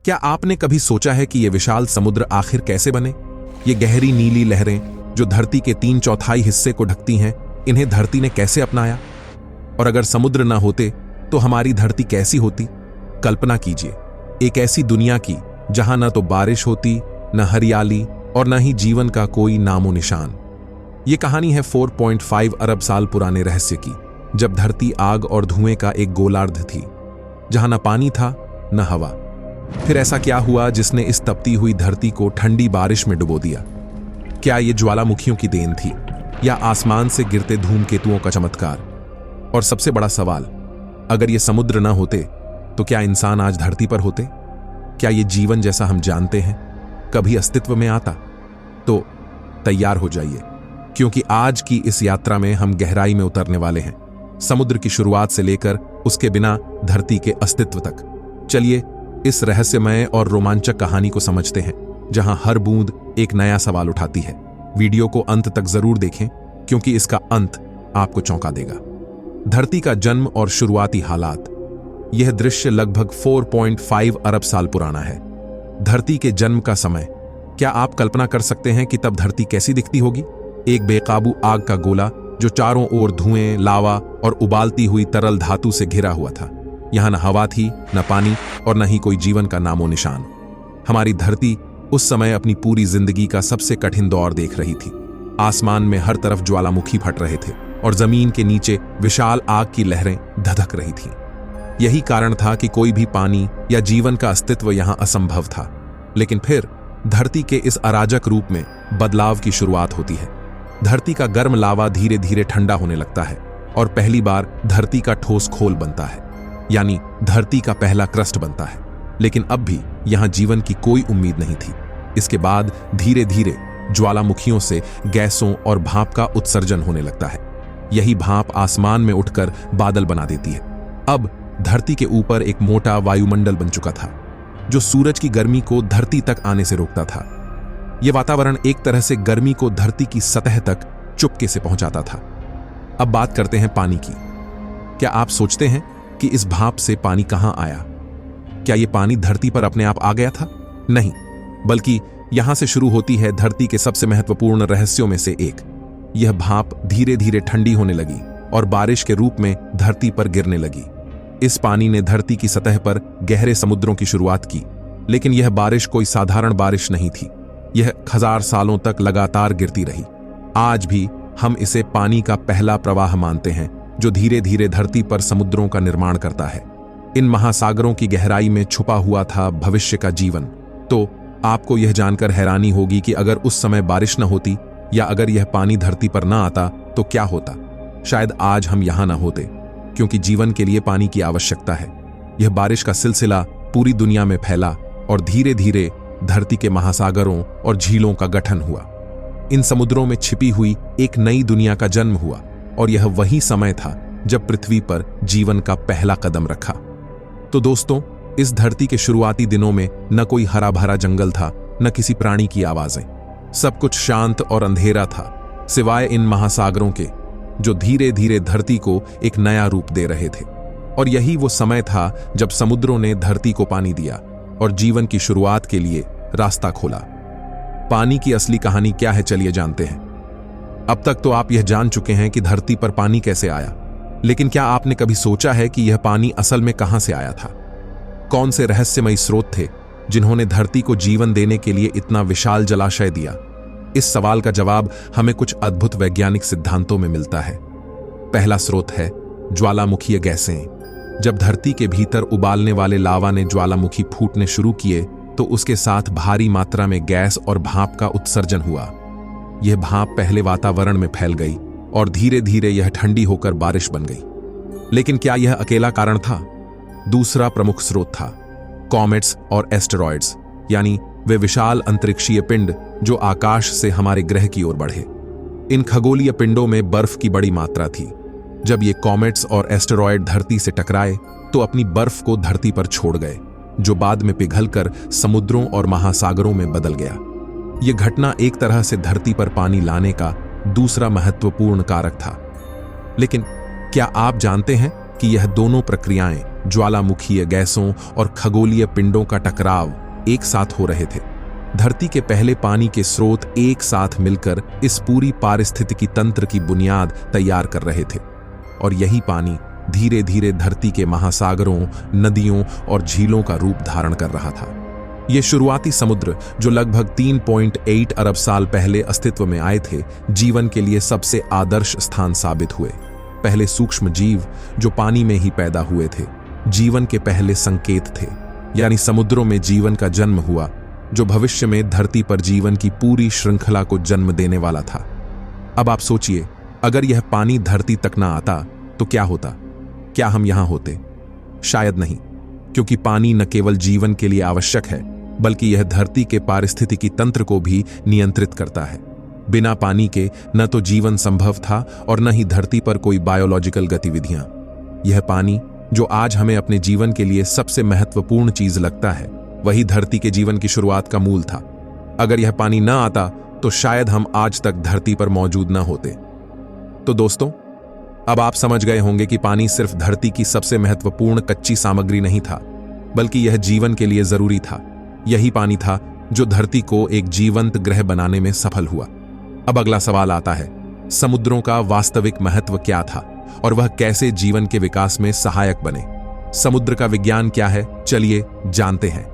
क्या आपने कभी सोचा है कि ये विशाल समुद्र आखिर कैसे बने? ये गहरी नीली लहरें जो धरती के 3/4 हिस्से को ढकती हैं, इन्हें धरती ने कैसे अपनाया? और अगर समुद्र ना होते तो हमारी धरती कैसी होती? कल्पना कीजिए, एक ऐसी दुनिया की जहां न तो बारिश होती, न हरियाली और न ही जीवन का कोई नामो निशान। ये कहानी है 4.5 अरब साल पुराने रहस्य की, जब धरती आग और धुएं का एक गोलार्ध थी, जहां न पानी था न हवा। फिर ऐसा क्या हुआ जिसने इस तपती हुई धरती को ठंडी बारिश में डुबो दिया? क्या ये ज्वालामुखियों की देन थी या आसमान से गिरते धूमकेतुओं का चमत्कार? और सबसे बड़ा सवाल, अगर ये समुद्र न होते तो क्या इंसान आज धरती पर होते? क्या ये जीवन जैसा हम जानते हैं कभी अस्तित्व में आता? तो तैयार हो जाइए, क्योंकि आज की इस यात्रा में हम गहराई में उतरने वाले हैं, समुद्र की शुरुआत से लेकर उसके बिना धरती के अस्तित्व तक। चलिए इस रहस्यमय और रोमांचक कहानी को समझते हैं, जहां हर बूंद एक नया सवाल उठाती है। वीडियो को अंत तक जरूर देखें, क्योंकि इसका अंत आपको चौंका देगा। धरती का जन्म और शुरुआती हालात। यह दृश्य लगभग 4.5 अरब साल पुराना है। धरती के जन्म का समय। क्या आप कल्पना कर सकते हैं कि तब धरती कैसी दिखती होगी? एक बेकाबू आग का गोला जो चारों ओर धुएं, लावा और उबालती हुई तरल धातु से घिरा हुआ था। यहां न हवा थी, न पानी और न ही कोई जीवन का नामो निशान। हमारी धरती उस समय अपनी पूरी जिंदगी का सबसे कठिन दौर देख रही थी। आसमान में हर तरफ ज्वालामुखी फट रहे थे और जमीन के नीचे विशाल आग की लहरें धधक रही थीं। यही कारण था कि कोई भी पानी या जीवन का अस्तित्व यहां असंभव था। लेकिन फिर धरती के इस अराजक रूप में बदलाव की शुरुआत होती है। धरती का गर्म लावा धीरे धीरे ठंडा होने लगता है और पहली बार धरती का ठोस खोल बनता है, यानी धरती का पहला क्रस्ट बनता है। लेकिन अब भी यहां जीवन की कोई उम्मीद नहीं थी। इसके बाद धीरे धीरे ज्वालामुखियों से गैसों और भाप का उत्सर्जन होने लगता है। यही भाप आसमान में उठकर बादल बना देती है। अब धरती के ऊपर एक मोटा वायुमंडल बन चुका था, जो सूरज की गर्मी को धरती तक आने से रोकता था। यह वातावरण एक तरह से गर्मी को धरती की सतह तक चुपके से पहुंचाता था। अब बात करते हैं पानी की। क्या आप सोचते हैं कि इस भाप से पानी कहां आया? क्या यह पानी धरती पर अपने आप आ गया था? नहीं, बल्कि यहां से शुरू होती है धरती के सबसे महत्वपूर्ण रहस्यों में से एक। यह भाप धीरे धीरे ठंडी होने लगी और बारिश के रूप में धरती पर गिरने लगी। इस पानी ने धरती की सतह पर गहरे समुद्रों की शुरुआत की। लेकिन यह बारिश कोई साधारण बारिश नहीं थी। यह 1000 सालों तक लगातार गिरती रही। आज भी हम इसे पानी का पहला प्रवाह मानते हैं, जो धीरे धीरे धरती पर समुद्रों का निर्माण करता है। इन महासागरों की गहराई में छुपा हुआ था भविष्य का जीवन। तो आपको यह जानकर हैरानी होगी कि अगर उस समय बारिश न होती या अगर यह पानी धरती पर न आता तो क्या होता? शायद आज हम यहां न होते, क्योंकि जीवन के लिए पानी की आवश्यकता है। यह बारिश का सिलसिला पूरी दुनिया में फैला और धीरे धीरे धरती के महासागरों और झीलों का गठन हुआ। इन समुद्रों में छिपी हुई एक नई दुनिया का जन्म हुआ और यह वही समय था जब पृथ्वी पर जीवन का पहला कदम रखा। तो दोस्तों, इस धरती के शुरुआती दिनों में न कोई हरा भरा जंगल था, न किसी प्राणी की आवाजें। सब कुछ शांत और अंधेरा था, सिवाय इन महासागरों के, जो धीरे धीरे धरती को एक नया रूप दे रहे थे। और यही वो समय था जब समुद्रों ने धरती को पानी दिया और जीवन की शुरुआत के लिए रास्ता खोला। पानी की असली कहानी क्या है, चलिए जानते हैं। अब तक तो आप यह जान चुके हैं कि धरती पर पानी कैसे आया, लेकिन क्या आपने कभी सोचा है कि यह पानी असल में कहां से आया था? कौन से रहस्यमयी स्रोत थे जिन्होंने धरती को जीवन देने के लिए इतना विशाल जलाशय दिया? इस सवाल का जवाब हमें कुछ अद्भुत वैज्ञानिक सिद्धांतों में मिलता है। पहला स्रोत है ज्वालामुखीय गैसें। जब धरती के भीतर उबालने वाले लावा ने ज्वालामुखी फूटने शुरू किए तो उसके साथ भारी मात्रा में गैस और भाप का उत्सर्जन हुआ। यह भाप पहले वातावरण में फैल गई और धीरे धीरे यह ठंडी होकर बारिश बन गई। लेकिन क्या यह अकेला कारण था? दूसरा प्रमुख स्रोत था कॉमेट्स और एस्टेरॉयड्स, यानी वे विशाल अंतरिक्षीय पिंड जो आकाश से हमारे ग्रह की ओर बढ़े। इन खगोलीय पिंडों में बर्फ की बड़ी मात्रा थी। जब ये कॉमेट्स और एस्टेरॉयड धरती से टकराए तो अपनी बर्फ को धरती पर छोड़ गए, जो बाद में पिघलकर समुद्रों और महासागरों में बदल गया। यह घटना एक तरह से धरती पर पानी लाने का दूसरा महत्वपूर्ण कारक था। लेकिन क्या आप जानते हैं कि यह दोनों प्रक्रियाएं ज्वालामुखीय गैसों और खगोलीय पिंडों का टकराव एक साथ हो रहे थे। धरती के पहले पानी के स्रोत एक साथ मिलकर इस पूरी पारिस्थितिकी तंत्र की बुनियाद तैयार कर रहे थे, और यही पानी धीरे धीरे धरती के महासागरों, नदियों और झीलों का रूप धारण कर रहा था। ये शुरुआती समुद्र, जो लगभग 3.8 अरब साल पहले अस्तित्व में आए थे, जीवन के लिए सबसे आदर्श स्थान साबित हुए। पहले सूक्ष्म जीव जो पानी में ही पैदा हुए थे, जीवन के पहले संकेत थे, यानी समुद्रों में जीवन का जन्म हुआ, जो भविष्य में धरती पर जीवन की पूरी श्रृंखला को जन्म देने वाला था। अब आप सोचिए, अगर यह पानी धरती तक ना आता तो क्या होता? क्या हम यहां होते? शायद नहीं, क्योंकि पानी न केवल जीवन के लिए आवश्यक है, बल्कि यह धरती के पारिस्थितिकी तंत्र को भी नियंत्रित करता है। बिना पानी के न तो जीवन संभव था और न ही धरती पर कोई बायोलॉजिकल गतिविधियां। यह पानी, जो आज हमें अपने जीवन के लिए सबसे महत्वपूर्ण चीज लगता है, वही धरती के जीवन की शुरुआत का मूल था। अगर यह पानी न आता तो शायद हम आज तक धरती पर मौजूद न होते। तो दोस्तों, अब आप समझ गए होंगे कि पानी सिर्फ धरती की सबसे महत्वपूर्ण कच्ची सामग्री नहीं था, बल्कि यह जीवन के लिए जरूरी था। यही पानी था जो धरती को एक जीवंत ग्रह बनाने में सफल हुआ। अब अगला सवाल आता है, समुद्रों का वास्तविक महत्व क्या था और वह कैसे जीवन के विकास में सहायक बने? समुद्र का विज्ञान क्या है, चलिए जानते हैं।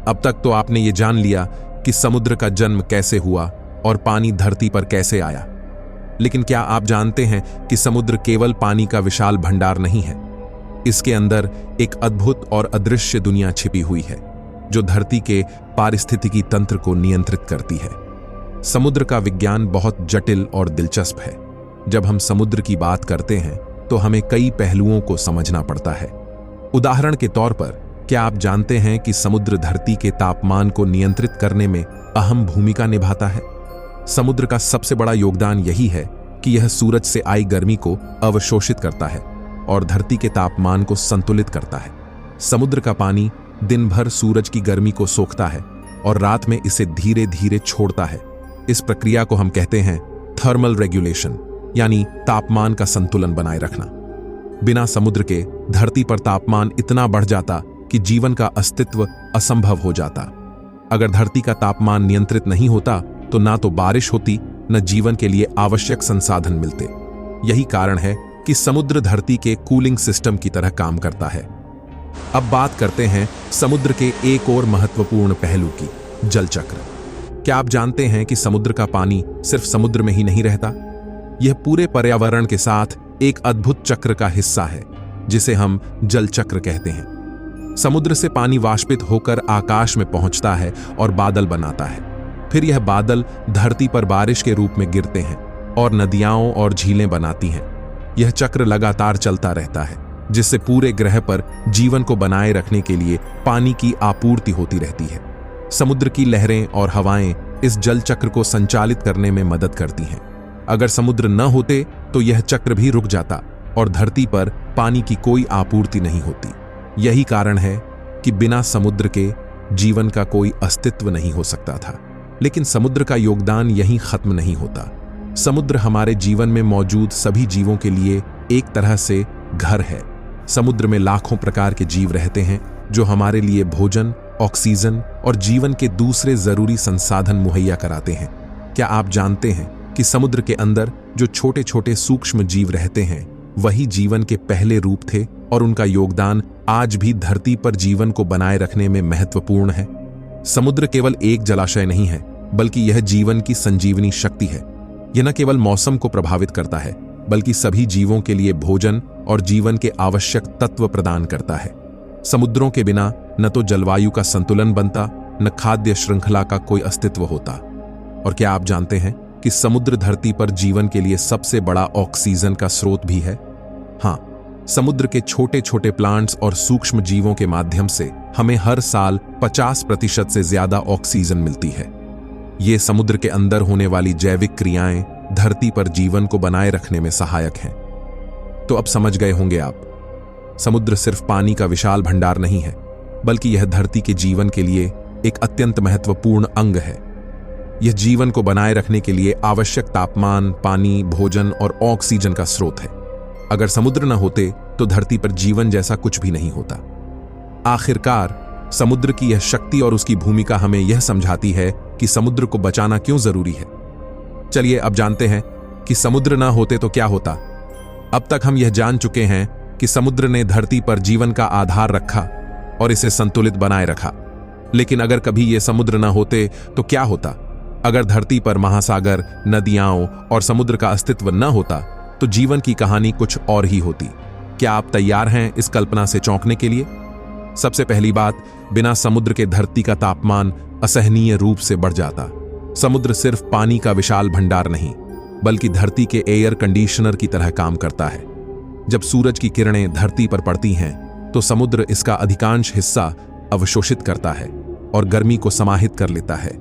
अब तक तो आपने ये जान लिया कि समुद्र का जन्म कैसे हुआ और पानी धरती पर कैसे आया, लेकिन क्या आप जानते हैं कि समुद्र केवल पानी का विशाल भंडार नहीं है? इसके अंदर एक अद्भुत और अदृश्य दुनिया छिपी हुई है, जो धरती के पारिस्थितिकी तंत्र को नियंत्रित करती है। समुद्र का विज्ञान बहुत जटिल और दिलचस्प है। जब हम समुद्र की बात करते हैं तो हमें कई पहलुओं को समझना पड़ता है। उदाहरण के तौर पर, क्या आप जानते हैं कि समुद्र धरती के तापमान को नियंत्रित करने में अहम भूमिका निभाता है? समुद्र का सबसे बड़ा योगदान यही है कि यह सूरज से आई गर्मी को अवशोषित करता है और धरती के तापमान को संतुलित करता है। समुद्र का पानी दिन भर सूरज की गर्मी को सोखता है और रात में इसे धीरे धीरे छोड़ता है। इस प्रक्रिया को हम कहते हैं थर्मल रेगुलेशन, यानी तापमान का संतुलन बनाए रखना। बिना समुद्र के धरती पर तापमान इतना बढ़ जाता कि जीवन का अस्तित्व असंभव हो जाता। अगर धरती का तापमान नियंत्रित नहीं होता तो ना तो बारिश होती, न जीवन के लिए आवश्यक संसाधन मिलते। यही कारण है कि समुद्र धरती के कूलिंग सिस्टम की तरह काम करता है। अब बात करते हैं समुद्र के एक और महत्वपूर्ण पहलू की, जल चक्र। क्या आप जानते हैं कि समुद्र का पानी सिर्फ समुद्र में ही नहीं रहता? यह पूरे पर्यावरण के साथ एक अद्भुत चक्र का हिस्सा है, जिसे हम जल चक्र कहते हैं। समुद्र से पानी वाष्पित होकर आकाश में पहुंचता है और बादल बनाता है। फिर यह बादल धरती पर बारिश के रूप में गिरते हैं और नदियां और झीलें बनाती हैं। यह चक्र लगातार चलता रहता है, जिससे पूरे ग्रह पर जीवन को बनाए रखने के लिए पानी की आपूर्ति होती रहती है। समुद्र की लहरें और हवाएं इस जल चक्र को संचालित करने में मदद करती हैं। अगर समुद्र न होते तो यह चक्र भी रुक जाता और धरती पर पानी की कोई आपूर्ति नहीं होती। यही कारण है कि बिना समुद्र के जीवन का कोई अस्तित्व नहीं हो सकता था। लेकिन समुद्र का योगदान यहीं खत्म नहीं होता। समुद्र हमारे जीवन में मौजूद सभी जीवों के लिए एक तरह से घर है। समुद्र में लाखों प्रकार के जीव रहते हैं, जो हमारे लिए भोजन, ऑक्सीजन और जीवन के दूसरे जरूरी संसाधन मुहैया कराते हैं। क्या आप जानते हैं कि समुद्र के अंदर जो छोटे छोटे सूक्ष्म जीव रहते हैं, वही जीवन के पहले रूप थे और उनका योगदान आज भी धरती पर जीवन को बनाए रखने में महत्वपूर्ण है। समुद्र केवल एक जलाशय नहीं है, बल्कि यह जीवन की संजीवनी शक्ति है। यह न केवल मौसम को प्रभावित करता है, बल्कि सभी जीवों के लिए भोजन और जीवन के आवश्यक तत्व प्रदान करता है। समुद्रों के बिना न तो जलवायु का संतुलन बनता, न खाद्य श्रृंखला का कोई अस्तित्व होता। और क्या आप जानते हैं कि समुद्र धरती पर जीवन के लिए सबसे बड़ा ऑक्सीजन का स्रोत भी है? हाँ, समुद्र के छोटे छोटे प्लांट्स और सूक्ष्म जीवों के माध्यम से हमें हर साल 50% से ज्यादा ऑक्सीजन मिलती है। ये समुद्र के अंदर होने वाली जैविक क्रियाएं धरती पर जीवन को बनाए रखने में सहायक हैं। तो अब समझ गए होंगे आप, समुद्र सिर्फ पानी का विशाल भंडार नहीं है, बल्कि यह धरती के जीवन के लिए एक अत्यंत महत्वपूर्ण अंग है। यह जीवन को बनाए रखने के लिए आवश्यक तापमान, पानी, भोजन और ऑक्सीजन का स्रोत है। अगर समुद्र न होते तो धरती पर जीवन जैसा कुछ भी नहीं होता। आखिरकार समुद्र की यह शक्ति और उसकी भूमिका हमें यह समझाती है कि समुद्र को बचाना क्यों जरूरी है। चलिए अब जानते हैं कि समुद्र ना होते तो क्या होता। अब तक हम यह जान चुके हैं कि समुद्र ने धरती पर जीवन का आधार रखा और इसे संतुलित बनाए रखा। लेकिन अगर कभी ये समुद्र ना होते तो क्या होता? अगर धरती पर महासागर, नदियां और समुद्र का अस्तित्व न होता तो जीवन की कहानी कुछ और ही होती। क्या आप तैयार हैं इस कल्पना से चौंकने के लिए? सबसे पहली बात, बिना समुद्र के धरती का तापमान असहनीय रूप से बढ़ जाता। समुद्र सिर्फ पानी का विशाल भंडार नहीं, बल्कि धरती के एयर कंडीशनर की तरह काम करता है। जब सूरज की किरणें धरती पर पड़ती हैं, तो समुद्र इसका अधिकांश हिस्सा अवशोषित करता है और गर्मी को समाहित कर लेता है।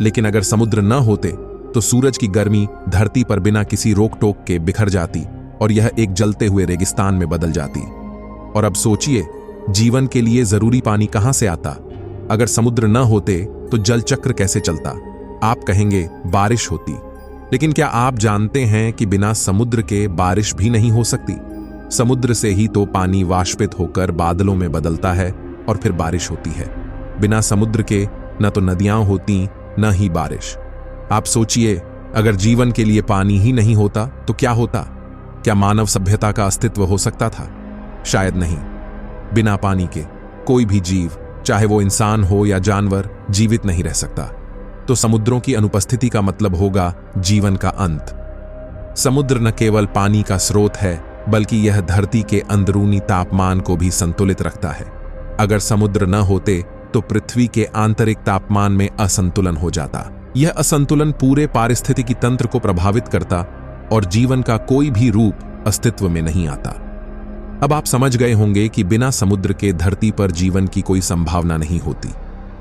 लेकिन अगर समुद्र न होते तो सूरज की गर्मी धरती पर बिना किसी रोक टोक के बिखर जाती और यह एक जलते हुए रेगिस्तान में बदल जाती। और अब सोचिए, जीवन के लिए जरूरी पानी कहां से आता? अगर समुद्र न होते तो जल चक्र कैसे चलता? आप कहेंगे बारिश होती, लेकिन क्या आप जानते हैं कि बिना समुद्र के बारिश भी नहीं हो सकती? समुद्र से ही तो पानी वाष्पित होकर बादलों में बदलता है और फिर बारिश होती है। बिना समुद्र के न तो नदियां होती न ही बारिश। आप सोचिए, अगर जीवन के लिए पानी ही नहीं होता तो क्या होता? क्या मानव सभ्यता का अस्तित्व हो सकता था? शायद नहीं। बिना पानी के कोई भी जीव, चाहे वो इंसान हो या जानवर, जीवित नहीं रह सकता। तो समुद्रों की अनुपस्थिति का मतलब होगा जीवन का अंत। समुद्र न केवल पानी का स्रोत है, बल्कि यह धरती के अंदरूनी तापमान को भी संतुलित रखता है। अगर समुद्र न होते तो पृथ्वी के आंतरिक तापमान में असंतुलन हो जाता। यह असंतुलन पूरे पारिस्थितिकी तंत्र को प्रभावित करता और जीवन का कोई भी रूप अस्तित्व में नहीं आता। अब आप समझ गए होंगे कि बिना समुद्र के धरती पर जीवन की कोई संभावना नहीं होती।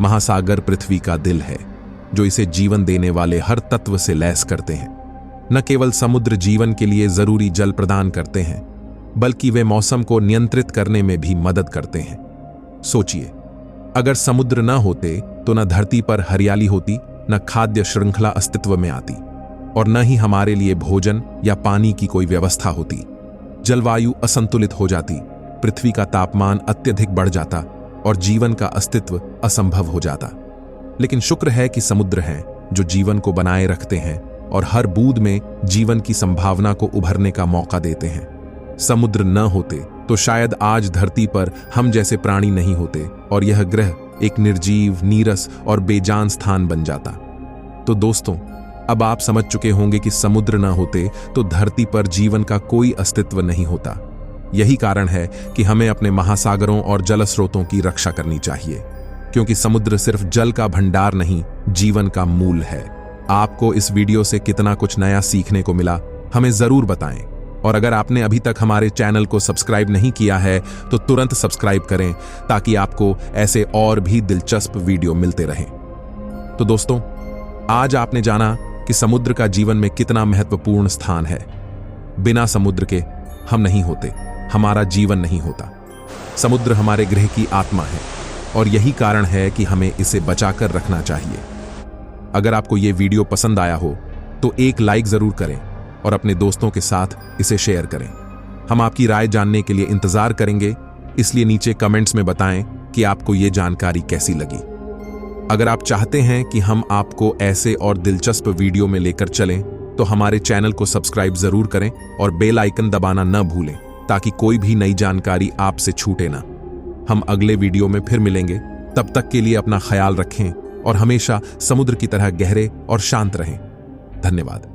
महासागर पृथ्वी का दिल है, जो इसे जीवन देने वाले हर तत्व से लैस करते हैं। न केवल समुद्र जीवन के लिए जरूरी जल प्रदान करते हैं, बल्कि वे मौसम को नियंत्रित करने में भी मदद करते हैं। सोचिए, अगर समुद्र न होते तो न धरती पर हरियाली होती, न खाद्य श्रृंखला अस्तित्व में आती और न ही हमारे लिए भोजन या पानी की कोई व्यवस्था होती। जलवायु असंतुलित हो जाती, पृथ्वी का तापमान अत्यधिक बढ़ जाता और जीवन का अस्तित्व असंभव हो जाता। लेकिन शुक्र है कि समुद्र हैं जो जीवन को बनाए रखते हैं और हर बूंद में जीवन की संभावना को उभरने का मौका देते हैं। समुद्र न होते तो शायद आज धरती पर हम जैसे प्राणी नहीं होते और यह ग्रह एक निर्जीव, नीरस और बेजान स्थान बन जाता। तो दोस्तों, अब आप समझ चुके होंगे कि समुद्र न होते तो धरती पर जीवन का कोई अस्तित्व नहीं होता। यही कारण है कि हमें अपने महासागरों और जल स्रोतों की रक्षा करनी चाहिए, क्योंकि समुद्र सिर्फ जल का भंडार नहीं, जीवन का मूल है। आपको इस वीडियो से कितना कुछ नया सीखने को मिला, हमें जरूर बताएं। और अगर आपने अभी तक हमारे चैनल को सब्सक्राइब नहीं किया है तो तुरंत सब्सक्राइब करें, ताकि आपको ऐसे और भी दिलचस्प वीडियो मिलते रहें। तो दोस्तों, आज आपने जाना कि समुद्र का जीवन में कितना महत्वपूर्ण स्थान है। बिना समुद्र के हम नहीं होते, हमारा जीवन नहीं होता। समुद्र हमारे गृह की आत्मा है और यही कारण है कि हमें इसे बचाकर रखना चाहिए। अगर आपको ये वीडियो पसंद आया हो तो एक लाइक जरूर करें और अपने दोस्तों के साथ इसे शेयर करें। हम आपकी राय जानने के लिए इंतजार करेंगे, इसलिए नीचे कमेंट्स में बताएं कि आपको ये जानकारी कैसी लगी। अगर आप चाहते हैं कि हम आपको ऐसे और दिलचस्प वीडियो में लेकर चलें, तो हमारे चैनल को सब्सक्राइब जरूर करें और बेल आइकन दबाना न भूलें, ताकि कोई भी नई जानकारी आपसे छूटे ना। हम अगले वीडियो में फिर मिलेंगे। तब तक के लिए अपना ख्याल रखें और हमेशा समुद्र की तरह गहरे और शांत रहें। धन्यवाद।